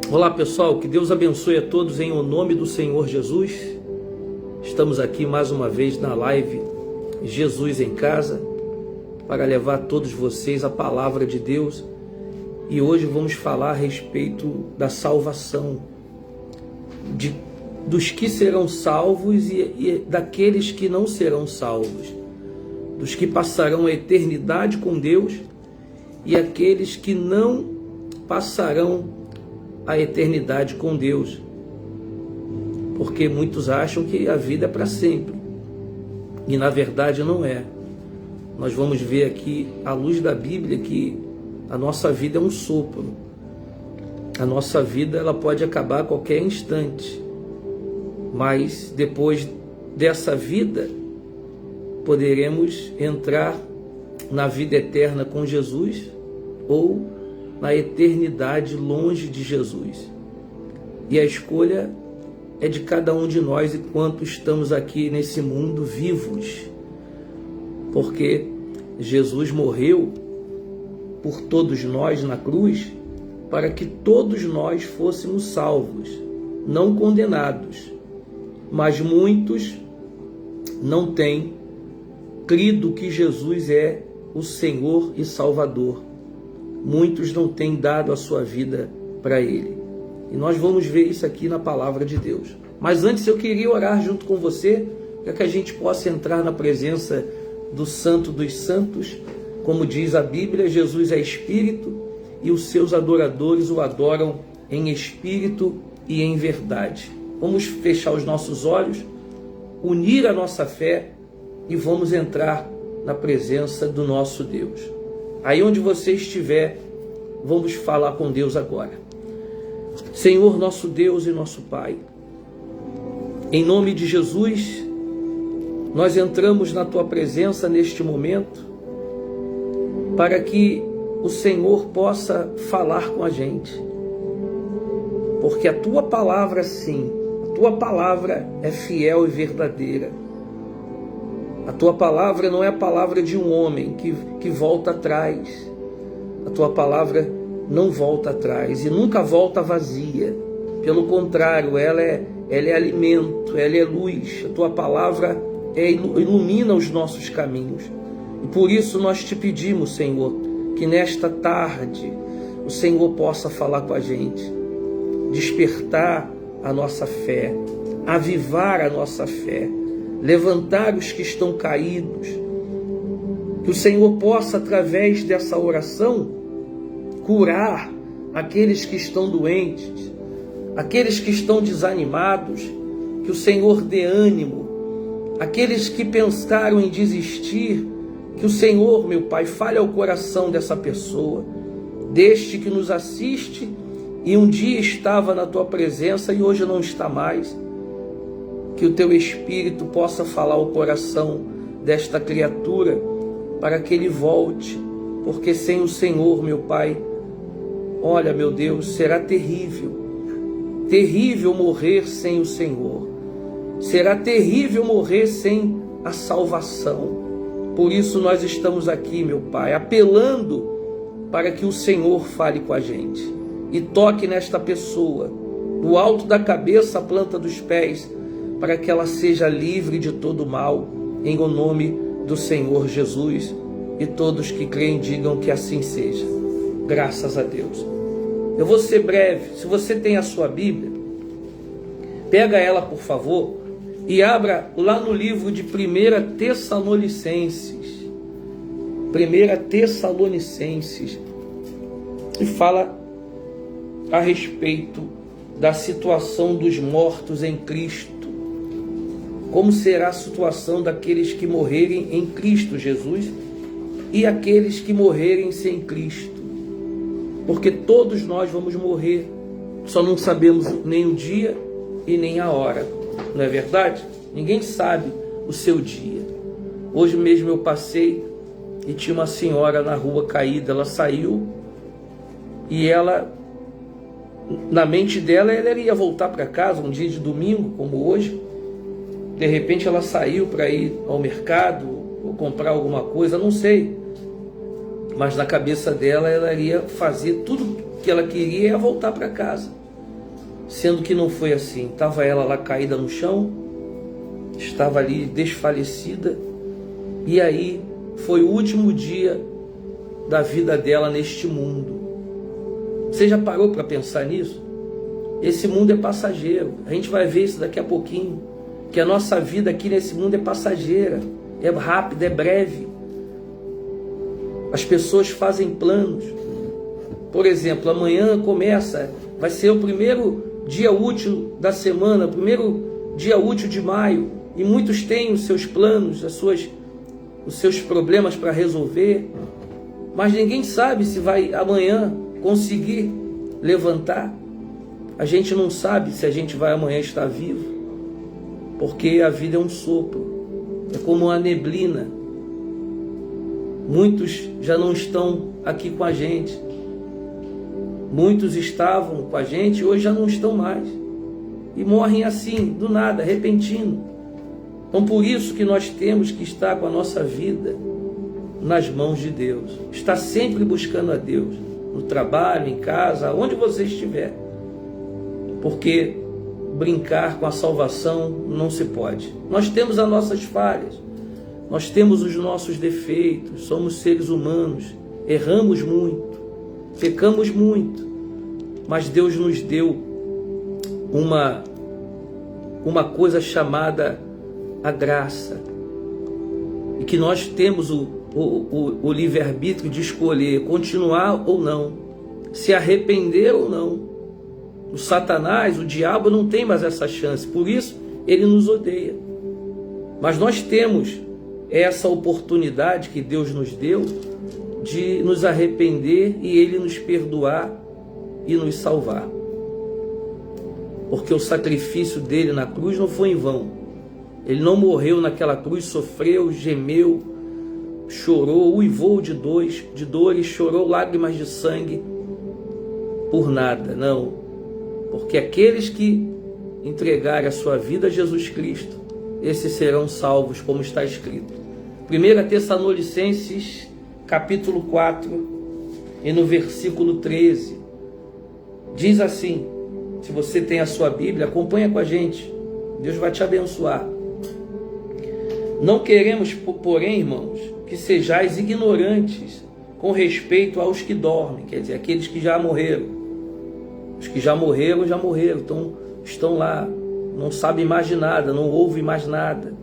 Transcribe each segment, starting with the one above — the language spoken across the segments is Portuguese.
Olá pessoal, que Deus abençoe a todos em o nome do Senhor Jesus. Estamos aqui mais uma vez na live Jesus em Casa para levar a todos vocês a palavra de Deus, e hoje vamos falar a respeito da salvação, dos que serão salvos e daqueles que não serão salvos, dos que passarão a eternidade com Deus e aqueles que não passarão a eternidade com Deus, porque muitos acham que a vida é para sempre, e na verdade não é. Nós vamos ver aqui, à luz da Bíblia, que a nossa vida é um sopro. A nossa vida ela pode acabar a qualquer instante, mas depois dessa vida poderemos entrar na vida eterna com Jesus ou na eternidade longe de Jesus. E a escolha é de cada um de nós enquanto estamos aqui nesse mundo vivos, porque Jesus morreu por todos nós na cruz para que todos nós fôssemos salvos, não condenados. Mas muitos não têm crido que Jesus é o Senhor e Salvador. Muitos não têm dado a sua vida para Ele. E nós vamos ver isso aqui na palavra de Deus. Mas antes eu queria orar junto com você, para que a gente possa entrar na presença do Santo dos Santos. Como diz a Bíblia, Jesus é Espírito e os seus adoradores o adoram em Espírito e em verdade. Vamos fechar os nossos olhos, unir a nossa fé e vamos entrar na presença do nosso Deus. Aí onde você estiver, vamos falar com Deus agora. Senhor, nosso Deus e nosso Pai, em nome de Jesus, nós entramos na Tua presença neste momento, para que o Senhor possa falar com a gente. Porque a Tua palavra, sim, a Tua palavra é fiel e verdadeira. A Tua palavra não é a palavra de um homem que volta atrás. A Tua palavra não volta atrás e nunca volta vazia. Pelo contrário, ela é alimento, ela é luz. A Tua palavra ilumina os nossos caminhos. E por isso nós te pedimos, Senhor, que nesta tarde o Senhor possa falar com a gente, despertar a nossa fé, avivar a nossa fé, levantar os que estão caídos, que o Senhor possa, através dessa oração, curar aqueles que estão doentes, aqueles que estão desanimados, que o Senhor dê ânimo, aqueles que pensaram em desistir, que o Senhor, meu Pai, fale ao coração dessa pessoa, deste que nos assiste e um dia estava na Tua presença e hoje não está mais. Que o Teu Espírito possa falar ao coração desta criatura para que ele volte, porque sem o Senhor, meu Pai, olha, meu Deus, será terrível, terrível morrer sem o Senhor, será terrível morrer sem a salvação. Por isso nós estamos aqui, meu Pai, apelando para que o Senhor fale com a gente e toque nesta pessoa, do alto da cabeça à planta dos pés, para que ela seja livre de todo mal, em o nome do Senhor Jesus. E todos que creem digam que assim seja. Graças a Deus. Eu vou ser breve. Se você tem a sua Bíblia, pega ela, por favor, e abra lá no livro de 1 Tessalonicenses. 1 Tessalonicenses. E fala a respeito da situação dos mortos em Cristo. Como será a situação daqueles que morrerem em Cristo Jesus e aqueles que morrerem sem Cristo? Porque todos nós vamos morrer, só não sabemos nem o dia e nem a hora, não é verdade? Ninguém sabe o seu dia. Hoje mesmo eu passei e tinha uma senhora na rua caída. Ela saiu e ela, na mente dela, ela ia voltar para casa um dia de domingo, como hoje. De repente ela saiu para ir ao mercado ou comprar alguma coisa, não sei. Mas na cabeça dela, ela iria fazer tudo que ela queria e ia voltar para casa. sendo que não foi assim. Estava ela lá caída no chão, estava ali desfalecida, e aí foi o último dia da vida dela neste mundo. Você já parou para pensar nisso? Esse mundo é passageiro. A gente vai ver isso daqui a pouquinho, que a nossa vida aqui nesse mundo é passageira, é rápida, é breve. As pessoas fazem planos. Por exemplo, amanhã vai ser o primeiro dia útil da semana, o primeiro dia útil de maio, e muitos têm os seus planos, os seus problemas para resolver, mas ninguém sabe se vai amanhã conseguir levantar. A gente não sabe se a gente vai amanhã estar vivo, porque a vida é um sopro, é como uma neblina. Muitos já não estão aqui com a gente, muitos estavam com a gente e hoje já não estão mais, e morrem assim, do nada, repentino. Então por isso que nós temos que estar com a nossa vida nas mãos de Deus, estar sempre buscando a Deus, no trabalho, em casa, onde você estiver, porque brincar com a salvação não se pode. Nós temos as nossas falhas, nós temos os nossos defeitos, somos seres humanos, erramos muito, pecamos muito, mas Deus nos deu uma coisa chamada a graça, e que nós temos o livre-arbítrio de escolher continuar ou não, se arrepender ou não. O Satanás, o diabo não tem mais essa chance, por isso ele nos odeia. Mas nós temos essa oportunidade que Deus nos deu de nos arrepender e Ele nos perdoar e nos salvar. Porque o sacrifício dele na cruz não foi em vão. Ele não morreu naquela cruz, sofreu, gemeu, chorou, uivou de dores, chorou lágrimas de sangue por nada, não. Porque aqueles que entregarem a sua vida a Jesus Cristo, esses serão salvos, como está escrito. 1 Tessalonicenses, capítulo 4, e no versículo 13, diz assim, se você tem a sua Bíblia, acompanha com a gente, Deus vai te abençoar. Não queremos, porém, irmãos, que sejais ignorantes com respeito aos que dormem, quer dizer, aqueles que já morreram. Os que já morreram, então estão lá, não sabem mais de nada, não ouvem mais nada.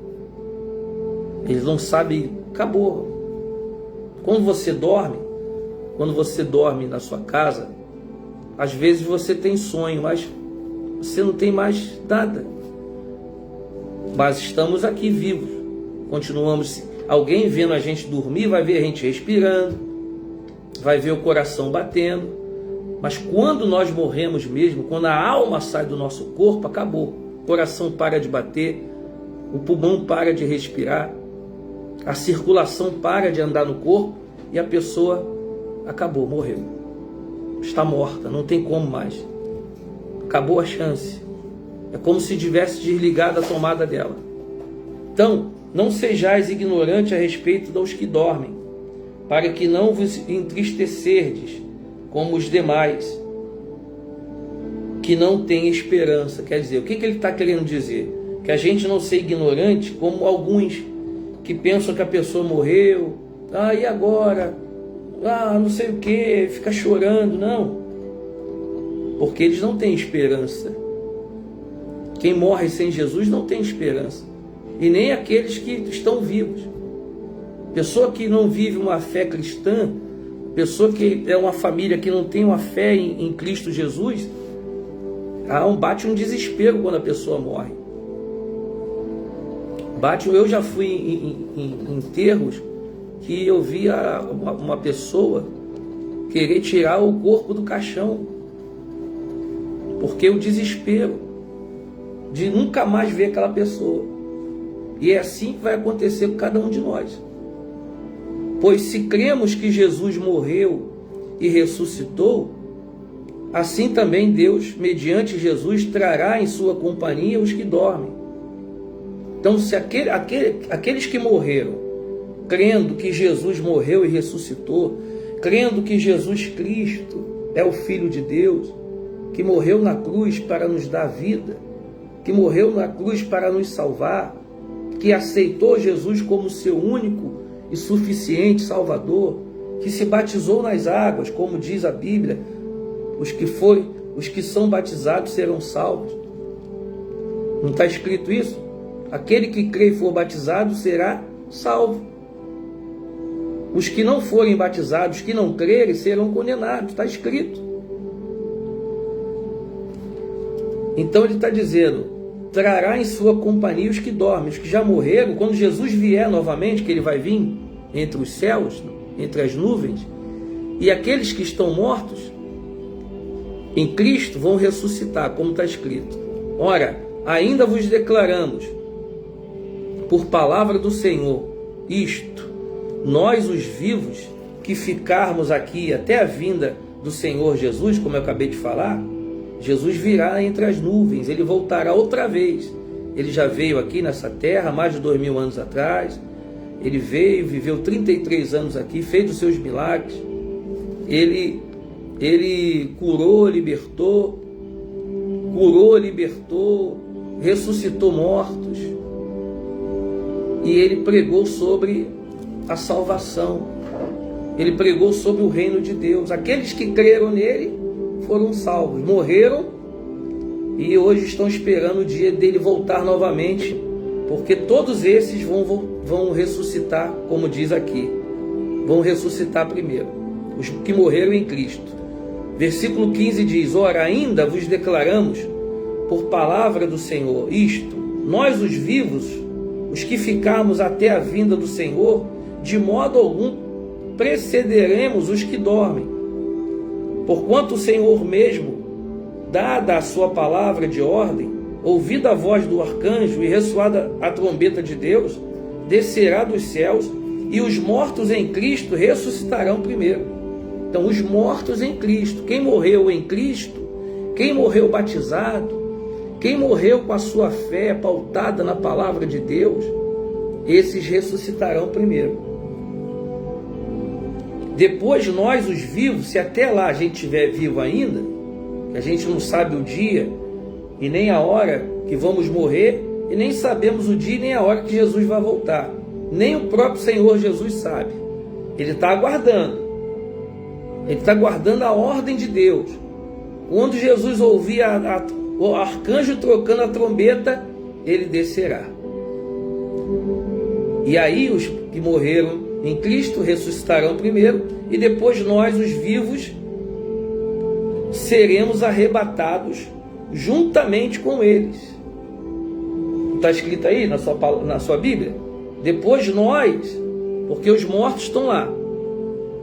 Eles não sabem, acabou. Quando você dorme na sua casa, às vezes você tem sonho, mas você não tem mais nada. Mas estamos aqui vivos, continuamos. Alguém vendo a gente dormir vai ver a gente respirando, vai ver o coração batendo. Mas quando nós morremos mesmo, quando a alma sai do nosso corpo, acabou. O coração para de bater, o pulmão para de respirar, a circulação para de andar no corpo e a pessoa acabou, morreu. Está morta, não tem como mais. Acabou a chance. É como se tivesse desligado a tomada dela. Então, não sejais ignorantes a respeito dos que dormem, para que não vos entristecerdes como os demais, que não têm esperança. Quer dizer, o que ele está querendo dizer? Que a gente não seja ignorante como alguns que pensam que a pessoa morreu, e agora? Não sei o que, fica chorando. Não, porque eles não têm esperança. Quem morre sem Jesus não tem esperança, e nem aqueles que estão vivos. Pessoa que não vive uma fé cristã, pessoa que é uma família que não tem uma fé em Cristo Jesus, bate um desespero quando a pessoa morre. Eu já fui em enterros que eu via uma pessoa querer tirar o corpo do caixão, porque o desespero de nunca mais ver aquela pessoa. E é assim que vai acontecer com cada um de nós. Pois se cremos que Jesus morreu e ressuscitou, assim também Deus, mediante Jesus, trará em sua companhia os que dormem. Então, se aqueles que morreram, crendo que Jesus morreu e ressuscitou, crendo que Jesus Cristo é o Filho de Deus, que morreu na cruz para nos dar vida, que morreu na cruz para nos salvar, que aceitou Jesus como seu único e suficiente Salvador, que se batizou nas águas, como diz a Bíblia, os que são batizados serão salvos. Não está escrito isso? Aquele que crê e for batizado será salvo. Os que não forem batizados, que não crerem, serão condenados. Está escrito. Então ele está dizendo, trará em sua companhia os que dormem, os que já morreram. Quando Jesus vier novamente, que ele vai vir entre os céus, entre as nuvens, e aqueles que estão mortos em Cristo vão ressuscitar, como está escrito. Ora, ainda vos declaramos, por palavra do Senhor, isto: nós, os vivos, que ficarmos aqui até a vinda do Senhor Jesus, como eu acabei de falar, Jesus virá entre as nuvens, ele voltará outra vez. Ele já veio aqui nessa terra, mais de 2000 anos atrás. Ele veio, viveu 33 anos aqui, fez os seus milagres. Ele curou, libertou, ressuscitou mortos. E ele pregou sobre a salvação. Ele pregou sobre o reino de Deus. Aqueles que creram nele foram salvos, morreram e hoje estão esperando o dia dele voltar novamente, porque todos esses vão ressuscitar, como diz aqui, vão ressuscitar primeiro, os que morreram em Cristo. Versículo 15 diz: ora, ainda vos declaramos por palavra do Senhor isto: nós, os vivos, os que ficarmos até a vinda do Senhor, de modo algum precederemos os que dormem. Porquanto o Senhor mesmo, dada a sua palavra de ordem, ouvida a voz do arcanjo e ressoada a trombeta de Deus, descerá dos céus, e os mortos em Cristo ressuscitarão primeiro. Então, os mortos em Cristo, quem morreu em Cristo, quem morreu batizado, quem morreu com a sua fé pautada na palavra de Deus, esses ressuscitarão primeiro. Depois nós, os vivos, se até lá a gente estiver vivo ainda, que a gente não sabe o dia e nem a hora que vamos morrer, e nem sabemos o dia e nem a hora que Jesus vai voltar. Nem o próprio Senhor Jesus sabe. Ele está aguardando. Ele está aguardando a ordem de Deus. Quando Jesus ouvir o arcanjo trocando a trombeta, ele descerá. E aí os que morreram em Cristo ressuscitarão primeiro, e depois nós, os vivos, seremos arrebatados juntamente com eles. Está escrito aí na sua Bíblia? Depois nós, porque os mortos estão lá,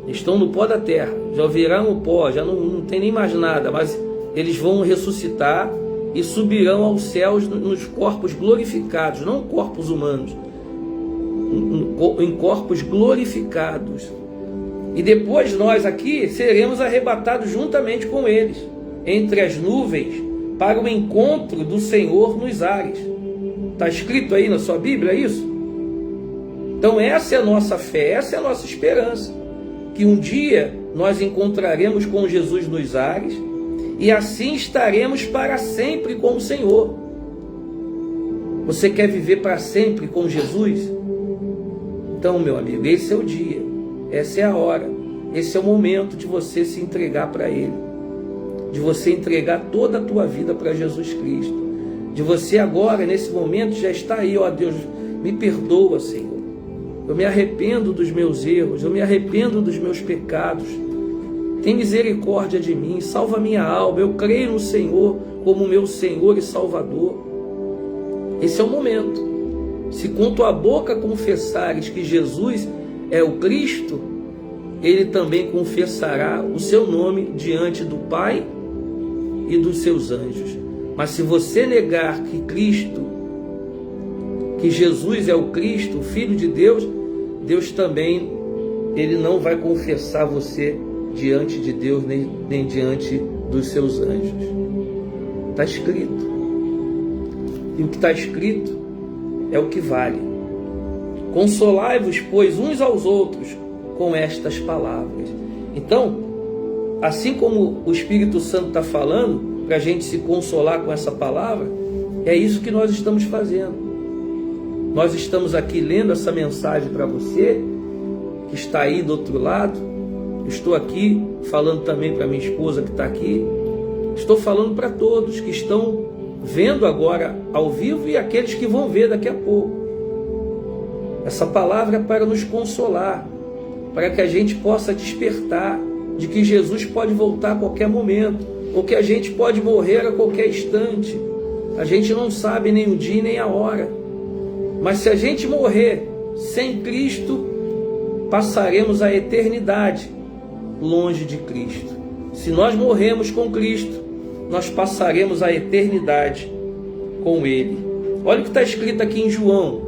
estão no pó da terra, já virão o pó, já não tem nem mais nada, mas eles vão ressuscitar e subirão aos céus nos corpos glorificados, não corpos humanos, em corpos glorificados. E depois nós aqui seremos arrebatados juntamente com eles, entre as nuvens, para o encontro do Senhor nos ares. Está escrito aí na sua Bíblia isso? Então essa é a nossa fé, essa é a nossa esperança, que um dia nós encontraremos com Jesus nos ares, e assim estaremos para sempre com o Senhor. Você quer viver para sempre com Jesus? Então, meu amigo, esse é o dia, essa é a hora, esse é o momento de você se entregar para Ele, de você entregar toda a tua vida para Jesus Cristo, de você agora, nesse momento, já está aí, ó Deus, me perdoa, Senhor, eu me arrependo dos meus erros, eu me arrependo dos meus pecados, tem misericórdia de mim, salva minha alma, eu creio no Senhor como meu Senhor e Salvador. Esse é o momento. Se com tua boca confessares que Jesus é o Cristo, ele também confessará o seu nome diante do Pai e dos seus anjos. Mas se você negar que Jesus é o Cristo, o Filho de Deus, Deus também, ele não vai confessar você diante de Deus, nem diante dos seus anjos. Está escrito. E o que está escrito é o que vale. Consolai-vos, pois, uns aos outros com estas palavras. Então, assim como o Espírito Santo está falando para a gente se consolar com essa palavra, é isso que nós estamos fazendo. Nós estamos aqui lendo essa mensagem para você, que está aí do outro lado. Estou aqui falando também para minha esposa que está aqui. Estou falando para todos que estão vendo agora ao vivo e aqueles que vão ver daqui a pouco. Essa palavra é para nos consolar, para que a gente possa despertar de que Jesus pode voltar a qualquer momento, ou que a gente pode morrer a qualquer instante. A gente não sabe nem o dia nem a hora. Mas se a gente morrer sem Cristo, passaremos a eternidade longe de Cristo. Se nós morremos com Cristo, nós passaremos a eternidade com Ele. Olha o que está escrito aqui em João.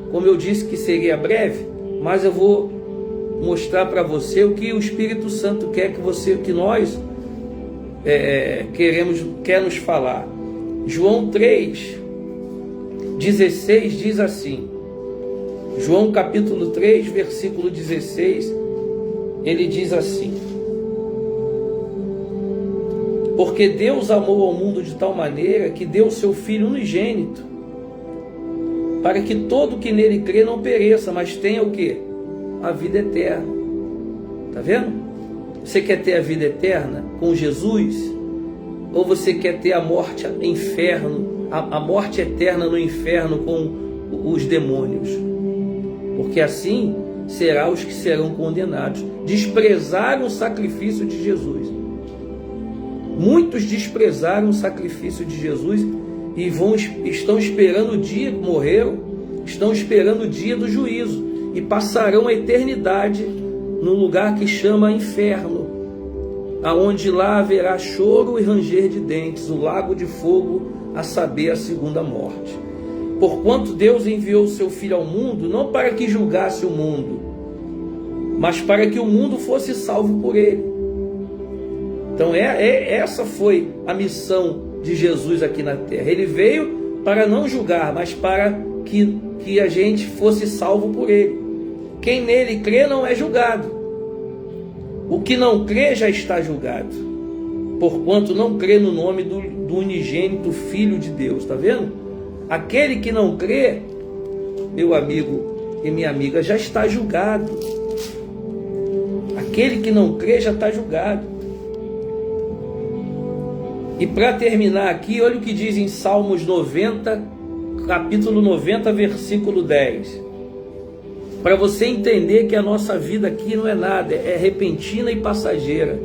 Como eu disse que seria breve, mas eu vou mostrar para você o que o Espírito Santo quer que nós quer nos falar. João 3:16 diz assim. João capítulo 3, versículo 16, ele diz assim: porque Deus amou ao mundo de tal maneira que deu o seu Filho unigênito, para que todo que nele crê não pereça, mas tenha o quê? A vida eterna. Tá vendo? Você quer ter a vida eterna com Jesus? Ou você quer ter a morte a morte eterna no inferno com os demônios? Porque assim será os que serão condenados. Desprezaram o sacrifício de Jesus. Muitos desprezaram o sacrifício de Jesus e estão esperando o dia, morreram, estão esperando o dia do juízo e passarão a eternidade no lugar que chama inferno, aonde lá haverá choro e ranger de dentes, o lago de fogo, a saber, a segunda morte. Porquanto Deus enviou o seu Filho ao mundo, não para que julgasse o mundo, mas para que o mundo fosse salvo por ele. Então essa foi a missão de Jesus aqui na terra. Ele veio para não julgar, mas para que a gente fosse salvo por ele. Quem nele crê não é julgado. O que não crê já está julgado, porquanto não crê no nome do unigênito Filho de Deus. Está vendo? Aquele que não crê, meu amigo e minha amiga, já está julgado. Aquele que não crê já está julgado. E para terminar aqui, olha o que diz em Salmos 90, capítulo 90, versículo 10. Para você entender que a nossa vida aqui não é nada, é repentina e passageira.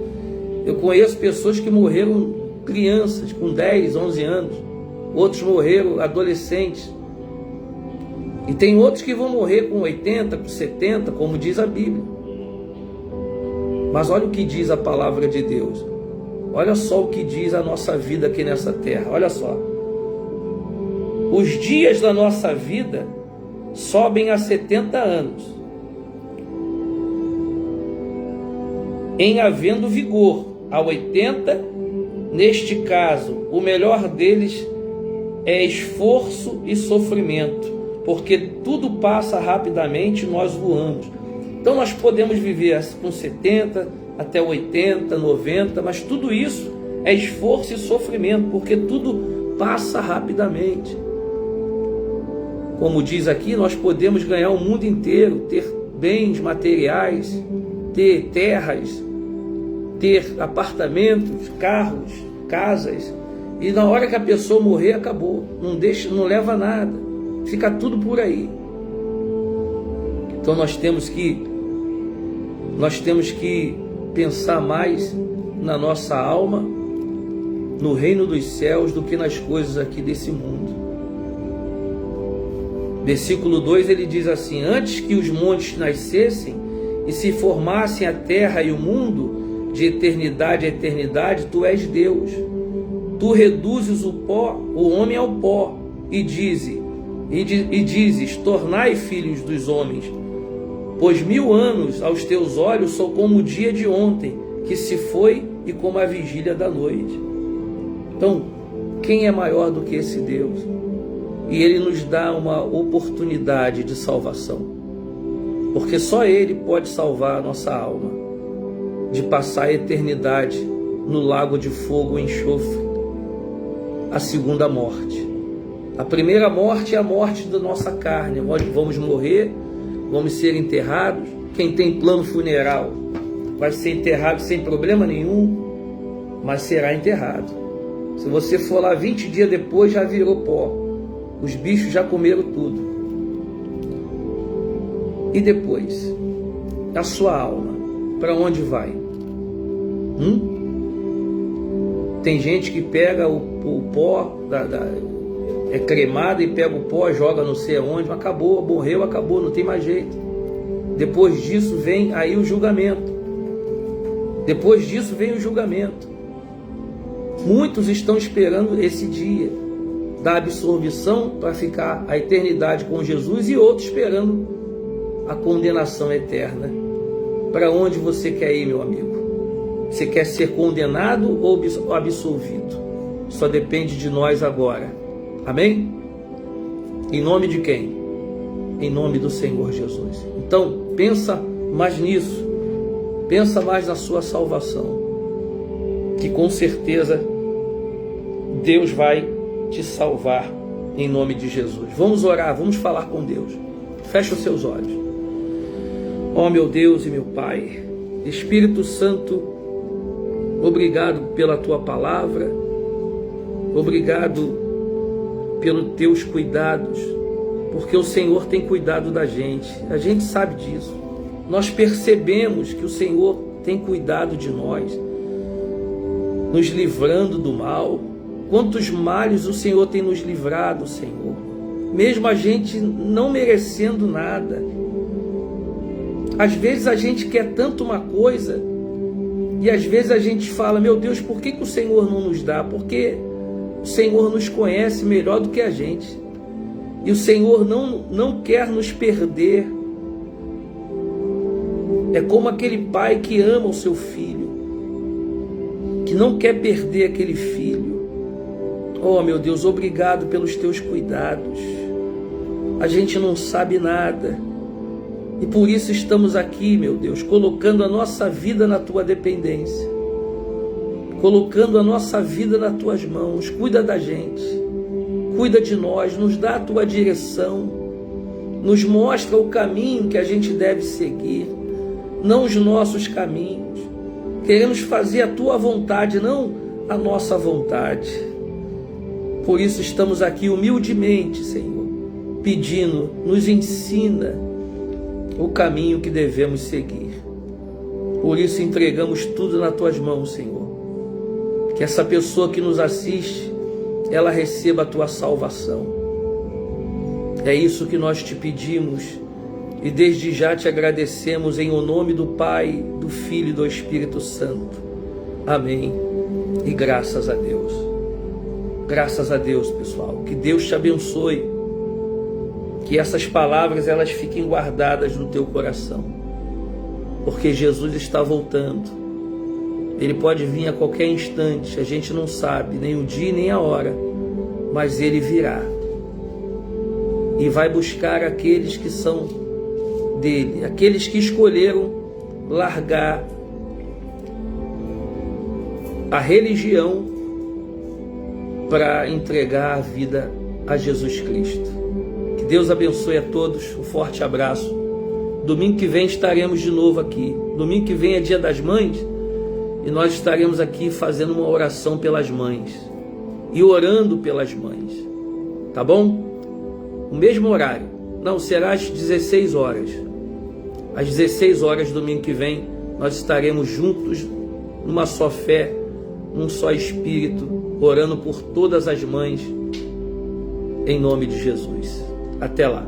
Eu conheço pessoas que morreram crianças, com 10, 11 anos. Outros morreram adolescentes. E tem outros que vão morrer com 80, com 70, como diz a Bíblia. Mas olha o que diz a palavra de Deus. Olha só o que diz a nossa vida aqui nessa terra. Olha só. Os dias da nossa vida sobem a 70 anos, em havendo vigor a 80. Neste caso, o melhor deles é esforço e sofrimento, porque tudo passa rapidamente e nós voamos. Então nós podemos viver com 70 até 80, 90, mas tudo isso é esforço e sofrimento, porque tudo passa rapidamente. Como diz aqui, nós podemos ganhar o mundo inteiro, ter bens materiais, ter terras, ter apartamentos, carros, casas, e na hora que a pessoa morrer, acabou, não leva nada, fica tudo por aí. Então nós temos que pensar mais na nossa alma, no reino dos céus, do que nas coisas aqui desse mundo. Versículo 2, ele diz assim: antes que os montes nascessem e se formassem a terra e o mundo, de eternidade a eternidade, tu és Deus. Tu reduzes o pó, o homem ao pó, e dizes, tornai filhos dos homens. Pois 1000 anos aos teus olhos são como o dia de ontem, que se foi, e como a vigília da noite. Então, quem é maior do que esse Deus? E Ele nos dá uma oportunidade de salvação, porque só Ele pode salvar a nossa alma de passar a eternidade no lago de fogo e enxofre, a segunda morte. A primeira morte é a morte da nossa carne. Vamos morrer, vamos ser enterrados. Quem tem plano funeral vai ser enterrado sem problema nenhum, mas será enterrado. Se você for lá 20 dias depois, já virou pó. Os bichos já comeram tudo. E depois, a sua alma, para onde vai? Tem gente que pega o pó, é cremado e pega o pó, joga não sei aonde, acabou, morreu, acabou, não tem mais jeito. Depois disso vem aí o julgamento. Depois disso vem o julgamento. Muitos estão esperando esse dia da absolvição para ficar a eternidade com Jesus, e outros esperando a condenação eterna. Para onde você quer ir, meu amigo? Você quer ser condenado ou absolvido? Só depende de nós agora. Amém? Em nome de quem? Em nome do Senhor Jesus. Então, pensa mais nisso. Pensa mais na sua salvação, que com certeza Deus vai te salvar em nome de Jesus. Vamos orar, vamos falar com Deus. Fecha os seus olhos. Ó meu Deus e meu Pai, Espírito Santo, obrigado pela Tua palavra, obrigado pelos Teus cuidados, porque o Senhor tem cuidado da gente, a gente sabe disso. Nós percebemos que o Senhor tem cuidado de nós, nos livrando do mal. Quantos males o Senhor tem nos livrado, Senhor, mesmo a gente não merecendo nada. Às vezes a gente quer tanto uma coisa, e às vezes a gente fala, meu Deus, por que o Senhor não nos dá? Porque o Senhor nos conhece melhor do que a gente, e o Senhor não quer nos perder. É como aquele pai que ama o seu filho, que não quer perder aquele filho. Oh meu Deus, obrigado pelos teus cuidados. A gente não sabe nada, e por isso estamos aqui, meu Deus, colocando a nossa vida na tua dependência, colocando a nossa vida nas tuas mãos. Cuida da gente, cuida de nós, nos dá a tua direção, nos mostra o caminho que a gente deve seguir, não os nossos caminhos. Queremos fazer a tua vontade, não a nossa vontade. Por isso estamos aqui humildemente, Senhor, pedindo, nos ensina o caminho que devemos seguir. Por isso entregamos tudo nas tuas mãos, Senhor. Que essa pessoa que nos assiste, ela receba a tua salvação. É isso que nós te pedimos, e desde já te agradecemos em o nome do Pai, do Filho e do Espírito Santo. Amém. E graças a Deus. Graças a Deus, pessoal. Que Deus te abençoe. Que essas palavras elas fiquem guardadas no teu coração. Porque Jesus está voltando. Ele pode vir a qualquer instante. A gente não sabe nem o dia nem a hora. Mas Ele virá. E vai buscar aqueles que são dele, aqueles que escolheram largar a religião para entregar a vida a Jesus Cristo. Que Deus abençoe a todos, um forte abraço. Domingo que vem estaremos de novo aqui. Domingo que vem é Dia das Mães, e nós estaremos aqui fazendo uma oração pelas mães e orando pelas mães, tá bom? O mesmo horário, não, será às 16 horas. Às 16 horas, domingo que vem, nós estaremos juntos, numa só fé, num só espírito, orando por todas as mães, em nome de Jesus. Até lá.